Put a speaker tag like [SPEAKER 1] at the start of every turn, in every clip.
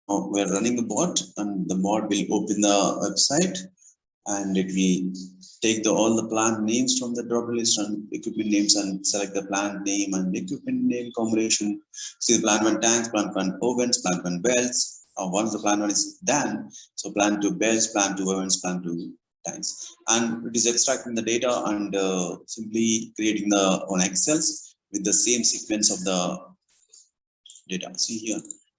[SPEAKER 1] we're running the bot, and the bot will open the website, and it will take all the plant names from the drop list and equipment names and select the plant name and equipment name combination. See the plant one tanks, plant one ovens, plant one belts. Once the plant one is done, so plant two belts, plant two ovens, plant two tanks, and it is extracting the data and simply creating the on Excels with the same sequence of the data. See here,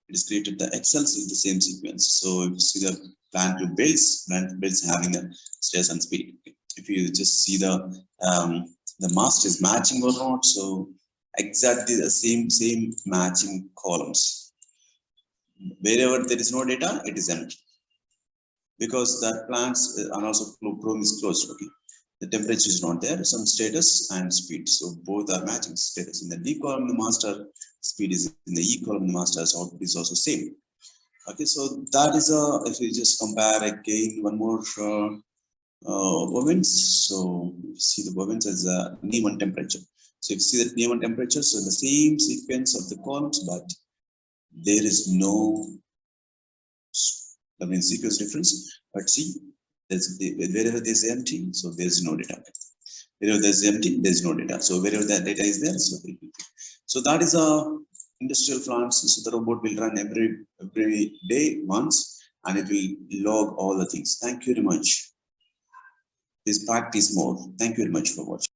[SPEAKER 1] it is created the Excels with the same sequence. So if you see the plant builds having the stress and speed. If you just see the master is matching or not, so exactly the same matching columns. Wherever there is no data, it is empty because that plants and also Chrome is closed. Okay, the temperature is not there, some status and speed, so both are matching. Status in the D column, the master, speed is in the E column, the master, so output is also same. Okay, so that is if we just compare again one more ovens. So see the ovens as a name and temperature. So if you see that name and temperature, so the same sequence of the columns, but there is no sequence difference. But see, wherever there's empty, so there's no data. Wherever there's empty, there's no data. So wherever that data is there, so that is a industrial plants. So the robot will run every day once, and it will log all the things. Thank you very much. Please practice more. Thank you very much for watching.